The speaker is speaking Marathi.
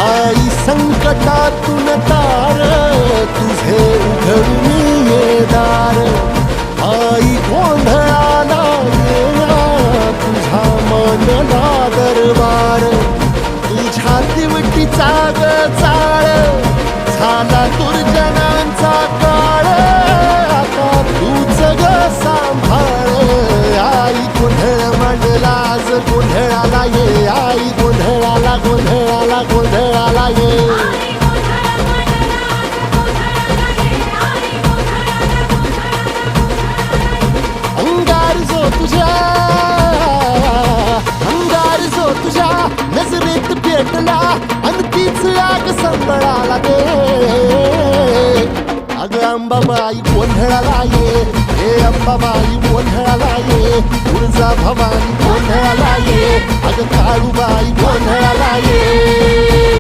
आई संकटातून तार तुझे उघडून ये दार आई गोंधळाला येणा तुझा मनला दरबार तुझ्या दिवटीचा ग चाळ झाला दुर्जनांचा काळ आता तूच ग सांभाळ आई गोंधळ मांडला आज गोंधळाला ये आई गोंधळाला गोंधळाला गोंधळाला ये अंगार जो तुझ्या नजरेत पेटला आणि तीच आग संबळाला दे अग अंबाबाई गोंधळाला ये हे अंबाबाई गोंधळाला ये तुळजा भवानी गोंधळाला ये अग काळूबाई गोंधळाला ये